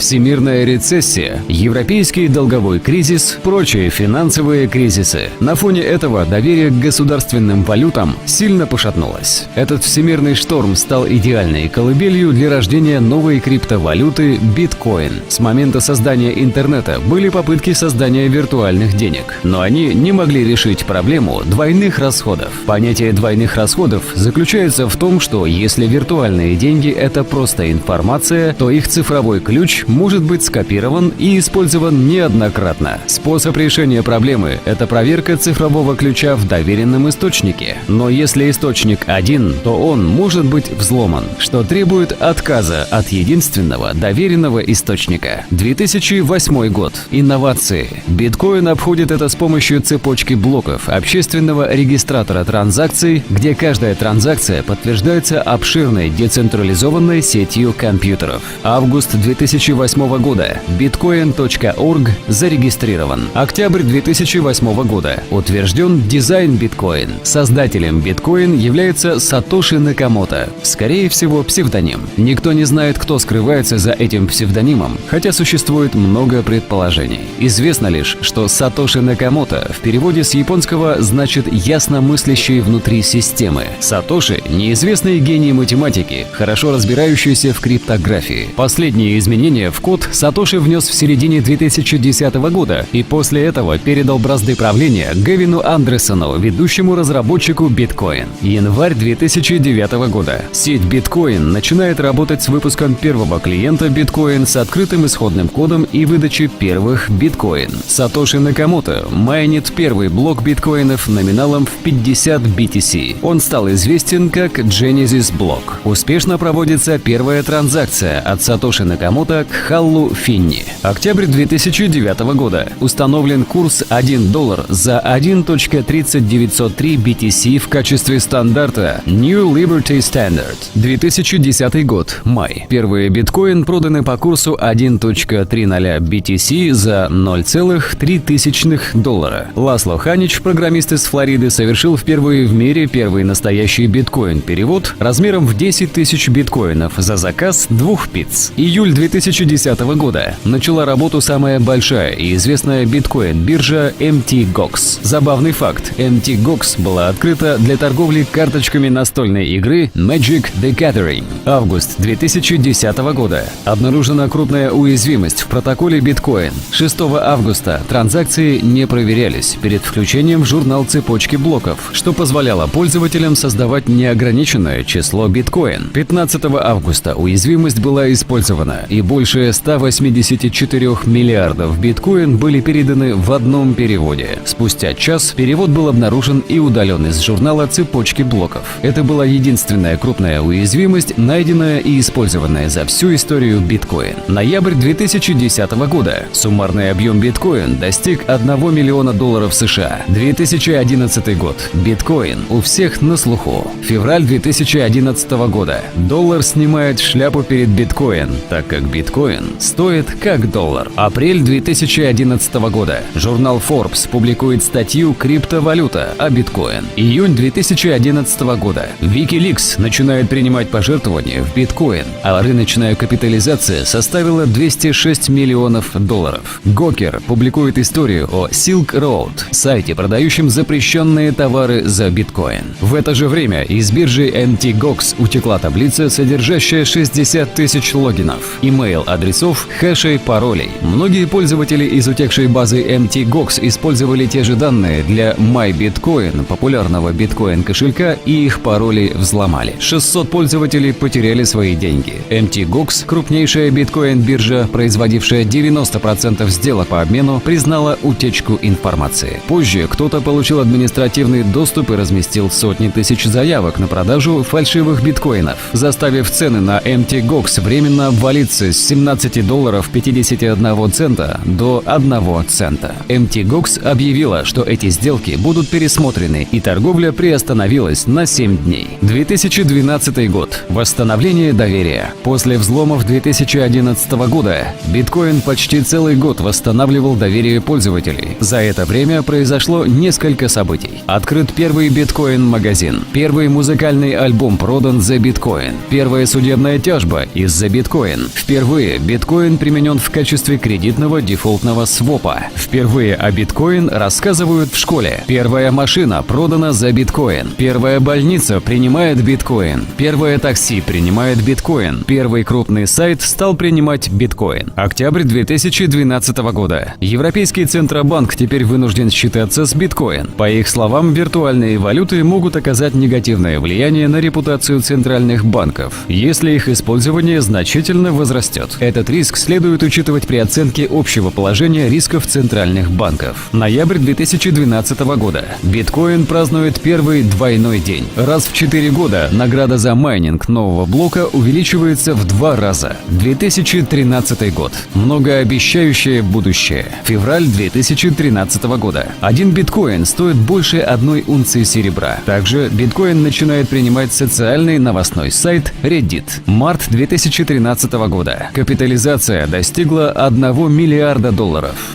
всемирная рецессия, европейский долговой кризис, прочие финансовые кризисы. На фоне этого доверие к государственным валютам сильно пошатнулось. Этот всемирный шторм стал идеальной колыбелью для рождения новой криптовалюты биткоин. С момента создания интернета были попытки создания виртуальных денег, но они не могли решить проблему двойных расходов. Понятие двойных расходов заключается в том, что если виртуальные деньги – это просто информация, то их цифровой ключ может быть скопирован и использован неоднократно. Способ решения проблемы – это проверка цифрового ключа в доверенном источнике. Но если источник один, то он может быть взломан, что требует отказа от единственного доверенного источника. 2008 год. Инновации. Биткоин обходит это с помощью цепочки блоков общественного регистратора транзакций, где каждая транзакция подтверждается обширной децентрализованной сетью компьютеров. Август 2008 года. Bitcoin.org зарегистрирован. Октябрь 2008 года. Утвержден дизайн биткоин. Создателем биткоин является Сатоши Накамото. Скорее всего, псевдоним. Никто не знает, кто скрывается за этим псевдонимом, хотя существует много предположений. Известно лишь, что Сатоши Накамото в переводе с японского значит «ясно мыслящий внутри системы». Сатоши – неизвестный гений математики, хорошо разбирающийся в криптографии. Последние изменения в код Сатоши внес в середине 2010 года и после этого передал бразды правления Гевину Андерсону, ведущему разработчику биткоин. Январь 2009 года. Сеть биткоин начинает работать с выпуском первого клиента биткоин с открытым исходным кодом и выдачей первых биткоин. Сатоши Накамото майнит первый блок биткоинов номиналом в 50 BTC. Он стал известен как Genesis блок. Успешно проводится первая транзакция от Сатоши Накамото к Халлу Финни. Октябрь 2009 года. Установлен курс $1 за 1.3903 BTC в качестве стандарта New Liberty Standard. 2010 год. Май. Первые биткоин проданы по курсу 1.30 BTC за $0.03. Ласло Ханич, программист из Флориды, совершил впервые в мире первый настоящий биткоин-перевод размером в 10 тысяч биткоинов за заказ 2 пиц. Июль 2010 года. Начала работу самая большая и известная биткоин-биржа MTGOX. Забавный факт. MTGOX была открыта для торговли карточками настольной игры Magic the Gathering. Август 2010 года. Обнаружена крупная уязвимость в протоколе биткоин. 6 августа транзакции не проверялись перед включением в журнал цепочки блоков, что позволяло пользователям создавать неограниченное число биткоин. 15 августа уязвимость была использована, и больше 184 миллиардов биткоин были переданы в одном переводе. Спустя час перевод был обнаружен и удален из журнала цепочки блоков. Это была единственная крупная уязвимость, найденная и использованная за всю историю биткоин. Ноябрь 2010 года. Суммарный объем биткоин достиг $1 миллиона США. 2011 год. Биткоин у всех на слуху. Февраль 2011 года. Доллар снимает шляпу перед биткоин, так как биткоин стоит как доллар. Апрель 2011 года. Журнал Forbes публикует статью «Криптовалюта» о биткоин. Июнь 2011 года. WikiLeaks начинает принимать пожертвования в биткоин, а рыночная капитализация составила $206 миллионов. Gawker публикует историю о Silk Road, сайте, продающем запрещенные товары за биткоин. В это же время из биржи MTGOX утекла таблица, содержащая 60 тысяч логинов, имейл-адресов, хэшей, паролей. Многие пользователи из утекшей базы MTGOX использовали те же данные для MyBitcoin, популярного биткоин-кошелька, и их пароли взломали. 600 пользователей потеряли свои деньги. MTGOX, крупнейшая биткоин-биржа, производившая 90% сделок по обмену, признала утечку информации. Позже кто-то получил административный доступ и разместил сотни тысяч заявок на продажу фальшивых биткоинов, заставив цены на MTGOX временно обвалиться с $17.51 до 1 цента. MTGOX объявила, что эти сделки будут пересмотрены, и торговля приостановилась на 7 дней. 2012 год. Восстановление доверия. После взломов 2011 года биткоин почти целый год восстанавливал доверие пользователей. За это время произошло несколько событий. Открыт первый биткоин-магазин. Первый музыкальный альбом продан за биткоин. Первая судебная тяжба из-за биткоин. Впервые мире биткоин применен в качестве кредитного дефолтного свопа. Впервые о биткоин рассказывают в школе. Первая машина продана за биткоин. Первая больница принимает биткоин. Первое такси принимает биткоин. Первый крупный сайт стал принимать биткоин. Октябрь 2012 года. Европейский Центробанк теперь вынужден считаться с биткоин. По их словам, виртуальные валюты могут оказать негативное влияние на репутацию центральных банков, если их использование значительно возрастет. Этот риск следует учитывать при оценке общего положения рисков центральных банков. Ноябрь 2012 года. Биткоин празднует первый двойной день. Раз в 4 года награда за майнинг нового блока увеличивается в 2 раза. 2013 год. Многообещающее будущее. Февраль 2013 года. Один биткоин стоит больше 1 унции серебра. Также биткоин начинает принимать социальный новостной сайт Reddit. Март 2013 года. Капитализация достигла $1 миллиарда.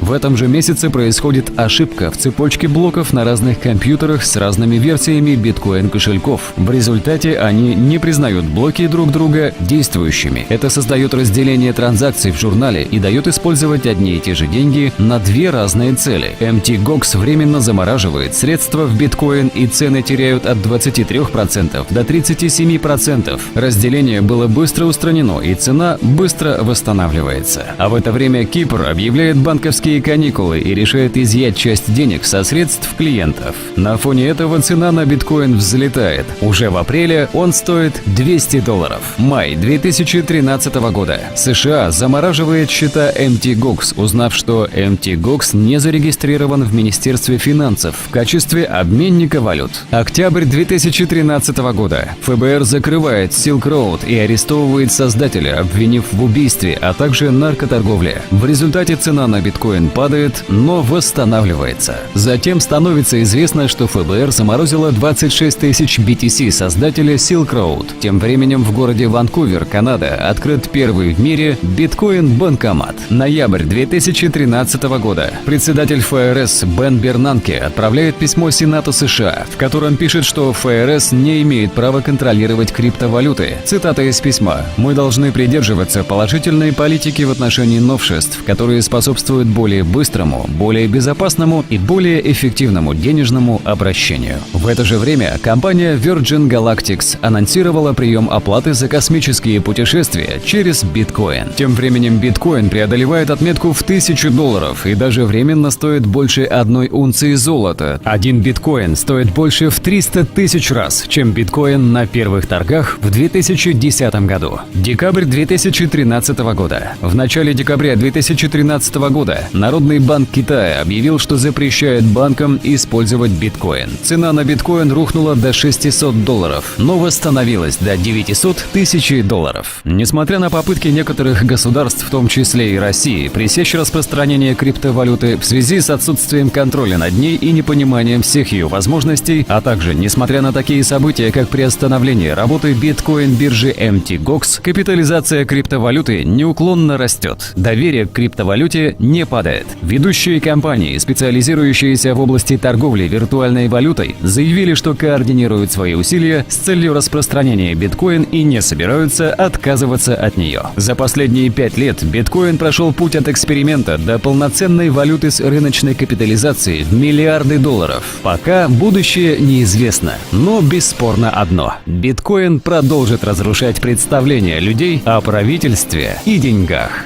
В этом же месяце происходит ошибка в цепочке блоков на разных компьютерах с разными версиями биткоин-кошельков. В результате они не признают блоки друг друга действующими. Это создает разделение транзакций в журнале и дает использовать одни и те же деньги на 2 разные цели. mt.gox временно замораживает средства в биткоин, и цены теряют от 23% до 37%. Разделение было быстро устранено, и цена быстро восстанавливается. А в это время Кипр объявляет банковские каникулы и решает изъять часть денег со средств клиентов. На фоне этого цена на биткоин взлетает. Уже в апреле он стоит $200. Май 2013 года. США замораживает счета mt.gox, узнав, что mt.gox не зарегистрирован в Министерстве финансов в качестве обменника валют. Октябрь 2013 года. ФБР закрывает Silk Road и арестовывает создателя, обвинив в убийстве, а также наркоторговле. В результате цена на биткоин падает, но восстанавливается. Затем становится известно, что ФБР заморозило 26 тысяч BTC создателя Silk Road. Тем временем в городе Ванкувер, Канада, открыт первый в мире биткоин-банкомат. Ноябрь 2013 года. Председатель ФРС Бен Бернанке отправляет письмо Сенату США, в котором пишет, что ФРС не имеет права контролировать криптовалюты. Цитата из письма: «Мы должны придерживаться положительной политики в отношении новшеств, которые способствуют более быстрому, более безопасному и более эффективному денежному обращению». В это же время компания Virgin Galactic анонсировала прием оплаты за космические путешествия через биткоин. Тем временем биткоин преодолевает отметку в $1000 и даже временно стоит больше 1 унции золота. Один биткоин стоит больше в 300 тысяч раз, чем биткоин на первых торгах в 2010 году. Декабрь 2013 года. В начале декабря 2013 года Народный банк Китая объявил, что запрещает банкам использовать биткоин. Цена на биткоин рухнула до $600, но восстановилась до $900 тысяч. Несмотря на попытки некоторых государств, в том числе и России, пресечь распространение криптовалюты в связи с отсутствием контроля над ней и непониманием всех ее возможностей, а также несмотря на такие события, как приостановление работы биткоин-биржи mt.gox, капитализация криптовалюты неуклонно растет. Доверие к криптовалюте не падает. Ведущие компании, специализирующиеся в области торговли виртуальной валютой, заявили, что координируют свои усилия с целью распространения биткоин и не собираются отказываться от нее. За последние 5 лет биткоин прошел путь от эксперимента до полноценной валюты с рыночной капитализацией в миллиарды долларов. Пока будущее неизвестно, но бесспорно одно: биткоин продолжит разрушать представления людей о правительстве и деньгах.